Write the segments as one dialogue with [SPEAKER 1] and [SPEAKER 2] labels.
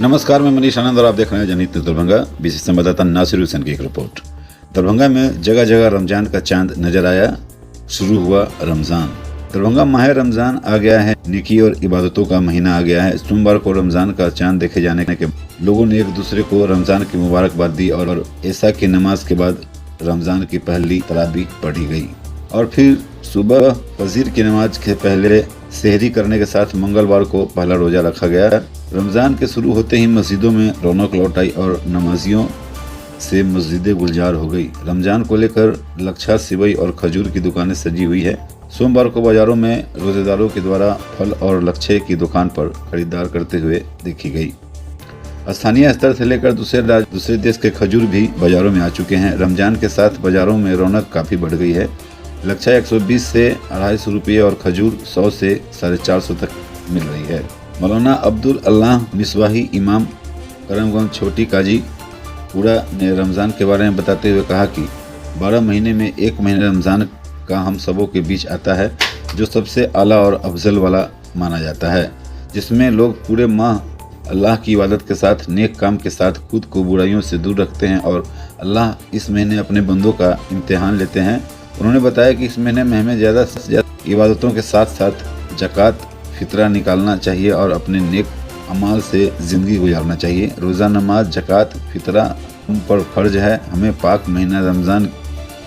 [SPEAKER 1] नमस्कार, मैं मनीष आनंद और आप देख रहे हैं जनहित दरभंगा। विशेष संवाददाता नासिर हुसैन की एक रिपोर्ट। दरभंगा में जगह जगह रमजान का चांद नजर आया। शुरू हुआ रमजान। दरभंगा माह रमजान आ गया है। नेकी और इबादतों का महीना आ गया है। सोमवार को रमजान का चांद देखे जाने के लोगों ने एक दूसरे को रमजान की मुबारकबाद दी और ऐसा की नमाज के बाद रमजान की पहली तराबीह पढ़ी गई और फिर सुबह फजीर की नमाज के पहले सेहरी करने के साथ मंगलवार को पहला रोजा रखा गया। रमजान के शुरू होते ही मस्जिदों में रौनक लौट आई और नमाजियों से मस्जिदें गुलजार हो गई। रमजान को लेकर लच्छा, सिवई और खजूर की दुकानें सजी हुई है। सोमवार को बाजारों में रोजेदारों के द्वारा फल और लच्छे की दुकान पर खरीदार करते हुए देखी गई। स्थानीय स्तर से लेकर दूसरे देश के खजूर भी बाजारों में आ चुके हैं। रमजान के साथ बाजारों में रौनक काफी बढ़ गई है। लच्छा 120 से 250 रुपये और खजूर 100 से 450 तक मिल रही है। मौलाना अब्दुल अल्लाह मिसवाही इमाम करमगंज छोटी काजी पूरा ने रमज़ान के बारे में बताते हुए कहा कि 12 महीने में एक महीना रमज़ान का हम सबों के बीच आता है, जो सबसे आला और अफजल वाला माना जाता है, जिसमें लोग पूरे माह अल्लाह की इबादत के साथ नेक काम के साथ खुद को बुराइयों से दूर रखते हैं और अल्लाह इस महीने अपने बंदों का इम्तिहान लेते हैं। उन्होंने बताया कि इस महीने में हमें ज़्यादा से ज़्यादा इबादतों के साथ साथ ज़कात, फितरा निकालना चाहिए और अपने नेक अमाल से ज़िंदगी गुजारना चाहिए। रोज़ा, नमाज, ज़कात, फितरा उन पर फ़र्ज है। हमें पाक महीना रमज़ान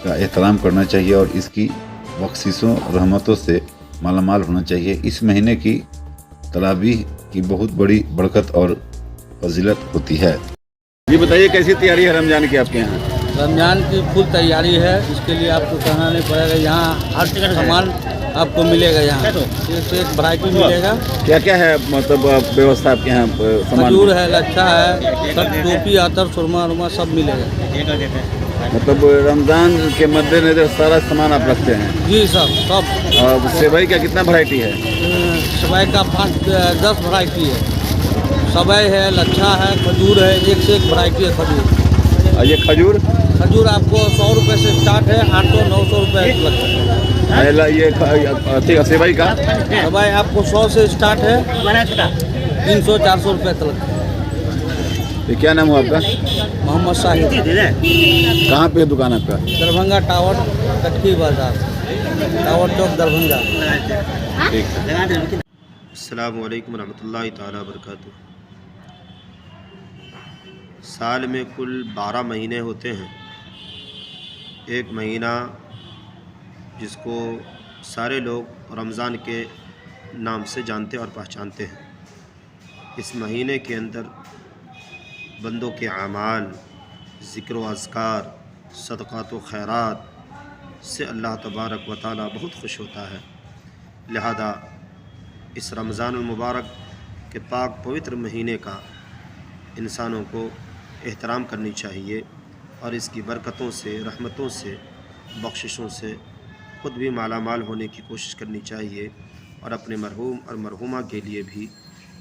[SPEAKER 1] का एहतराम करना चाहिए और इसकी बख्शिशों रहमतों से मालामाल होना चाहिए। इस महीने की तराबीह की बहुत बड़ी बरकत और फजीलत होती है। ये बताइए, कैसी तैयारी है रमज़ान की आपके यहाँ?
[SPEAKER 2] रमजान की फुल तैयारी है। इसके लिए आपको कहना नहीं पड़ेगा। यहाँ हर सामान आपको मिलेगा। यहाँ एक से एक वैरायटी मिलेगा।
[SPEAKER 1] क्या क्या है मतलब व्यवस्था आपके यहाँ?
[SPEAKER 2] खजूर है, लच्छा है, सब टोपी, अतर, सुरमा उरमा सब मिलेगा।
[SPEAKER 1] मतलब रमज़ान के मद्देनजर सारा सामान आप रखते हैं?
[SPEAKER 2] जी सब।
[SPEAKER 1] सेवई का कितना वैरायटी है?
[SPEAKER 2] सेवई का 5-10 वैरायटी है। सेवई है, लच्छा है, खजूर है, एक से एक वैरायटी है खजूर।
[SPEAKER 1] और ये खजूर
[SPEAKER 2] आपको 100 रुपये से स्टार्ट है, 800-900 रुपये लगता है।
[SPEAKER 1] ये सेवई का?
[SPEAKER 2] सेवई आपको 100 से स्टार्ट है, 300-400 रुपये तक लगता है।
[SPEAKER 1] ये क्या नाम हुआ आपका?
[SPEAKER 2] मोहम्मद साहिब।
[SPEAKER 1] कहाँ पे है दुकान आपका?
[SPEAKER 2] दरभंगा टावर, कटकी बाजार, टावर चौक, दरभंगा।
[SPEAKER 1] ठीक।
[SPEAKER 3] अस्सलामु अलैकुम रहमतुल्लाहि ताला बरकातुहू। साल में कुल 12 महीने होते हैं। एक महीना जिसको सारे लोग रमज़ान के नाम से जानते और पहचानते हैं। इस महीने के अंदर बंदों के आमाल, ज़िक्र व अज़कार, सदक़ात व खैरात से अल्लाह तबारक व तआला बहुत खुश होता है। लिहाजा इस रमज़ानुल मुबारक के पाक पवित्र महीने का इंसानों को एहतराम करनी चाहिए और इसकी बरकतों से, रहमतों से, बख्शिशों से ख़ुद भी मालामाल होने की कोशिश करनी चाहिए और अपने मरहूम और मरहूमा के लिए भी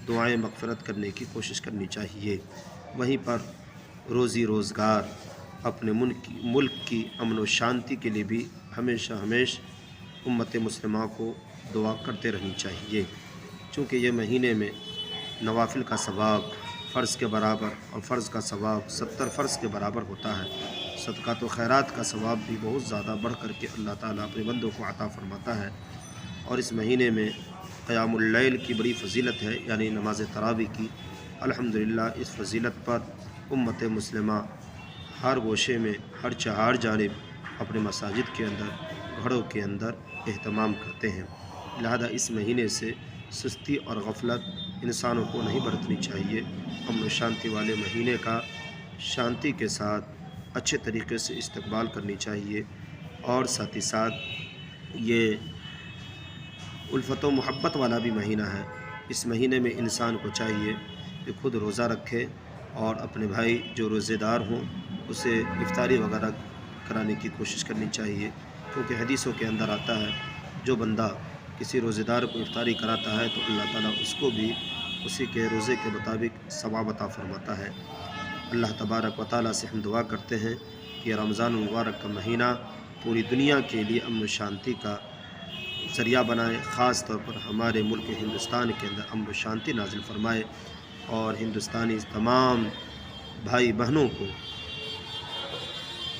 [SPEAKER 3] दुआएं मग़फ़िरत करने की कोशिश करनी चाहिए। वहीं पर रोज़ी रोज़गार, अपने मुल्क की अमन व शांति के लिए भी हमेशा उम्मत मुस्लिमा को दुआ करते रहनी चाहिए, चूँकि ये महीने में नवाफिल का सवाब फ़र्ज़ के बराबर और फ़र्ज़ का सवाब 70 फ़र्ज़ के बराबर होता है। सदक़ात व खैरात का सवाब भी बहुत ज़्यादा बढ़ कर के अल्लाह ताला अपने बंदों को अता फ़रमाता है। और इस महीने में क़यामुल लैल की बड़ी फ़जीलत है, यानी नमाज तरावीह की। अल्हम्दुलिल्लाह इस फ़जीलत पर उम्मत मुस्लिमा हर गोशे में, हर चहार जानिब अपने मसाजिद के अंदर, घरों के अंदर एहतमाम करते हैं। लिहाजा इस महीने से सुस्ती और गफलत इंसानों को नहीं बरतनी चाहिए। अमन शांति वाले महीने का शांति के साथ अच्छे तरीके से इस्तकबाल करनी चाहिए। और साथ ही साथ ये उल्फत व मोहब्बत वाला भी महीना है। इस महीने में इंसान को चाहिए कि खुद रोज़ा रखे और अपने भाई जो रोज़ेदार हों उसे इफ्तारी वगैरह कराने की कोशिश करनी चाहिए, क्योंकि हदीसों के अंदर आता है जो बंदा किसी रोज़ेदार को इफ्तारी कराता है तो अल्लाह ताला उसको भी उसी के रोज़े के मुताबिक सवाब अता फ़रमाता है। अल्लाह तबारक व तआला से हम दुआ करते हैं कि रमज़ान मुबारक का महीना पूरी दुनिया के लिए अमन शांति का ज़रिया बनाए, ख़ास तौर पर हमारे मुल्क हिंदुस्तान के अंदर अमन शांति नाजिल फ़रमाए। और हिंदुस्तानी तमाम भाई बहनों को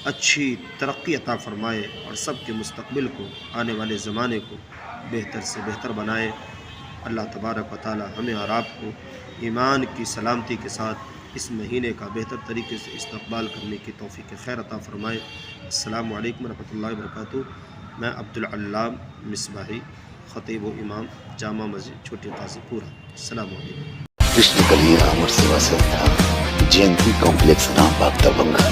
[SPEAKER 3] अच्छी तरक्की अता फ़रमाए और सबके मुस्तक़बिल को, आने वाले ज़माने को बेहतर से बेहतर बनाए। अल्लाह तबारक व तआला हमें और आपको ईमान की सलामती के साथ इस महीने का बेहतर तरीके से इस्तक़बाल करने की तौफ़ीक़ खैर अता फ़रमाए। अस्सलामु अलैकुम रहमतुल्लाहि व बरकातुहू। मैं अब्दुल अल्लाम मिसबाही, ख़तीब व इमाम, जामा मस्जिद छोटी काज़ीपुरा। अस्सलामु अलैकुम।
[SPEAKER 4] कृष्ण कन्हैया अमर सेवा संस्थान, जयंती कॉम्प्लेक्स, रामबाग, दरभंगा।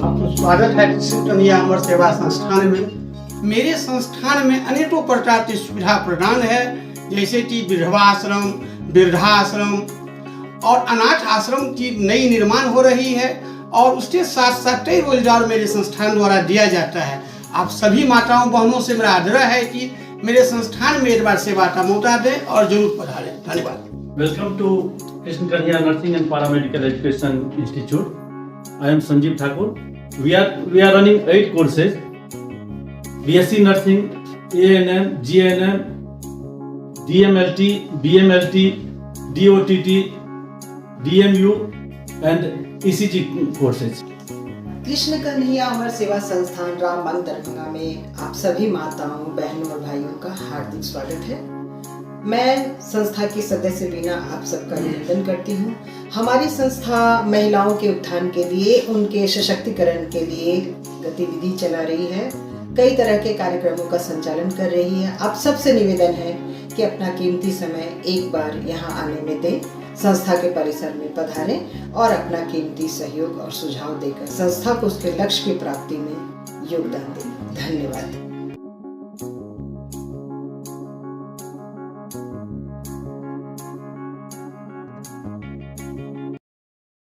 [SPEAKER 5] आपका स्वागत है कृष्ण कन्हैया अमर सेवा संस्थान में। मेरे संस्थान में अनेकों प्रकार की सुविधा प्रदान है, जैसे कि विधवाश्रम, वृद्धाश्रम और अनाथ आश्रम की नई निर्माण हो रही है और उसके साथ साथ कई रोजगार मेरे संस्थान द्वारा दिया जाता है। आप सभी माताओं बहनों से मेरा आग्रह है कि मेरे संस्थान में एक बार सेवा का मौका दें और जरूर पधारें। धन्यवाद।
[SPEAKER 6] Welcome to Krishna Kanya Nursing and Paramedical Education Institute. I am Sanjeev Thakur. We are running 8 courses: BSc Nursing, ANM, GNM, DMLT, BMLT, DOTT, DMU and ECG courses.
[SPEAKER 7] Krishna Kanhaiya अमर सेवा संस्थान रामबाग दरभंगा में आप सभी माताओं, बहनों और भाइयों का हार्दिक स्वागत है। मैं संस्था की सदस्य बीना आप सबका अभिनंदन करती हूँ। हमारी संस्था महिलाओं के उत्थान के लिए, उनके सशक्तिकरण के लिए गतिविधि चला रही है, कई तरह के कार्यक्रमों का संचालन कर रही है। आप सबसे निवेदन है कि अपना कीमती समय एक बार यहाँ आने में दें, संस्था के परिसर में पधारें और अपना कीमती सहयोग और सुझाव देकर संस्था को उसके लक्ष्य की प्राप्ति में योगदान दें। धन्यवाद।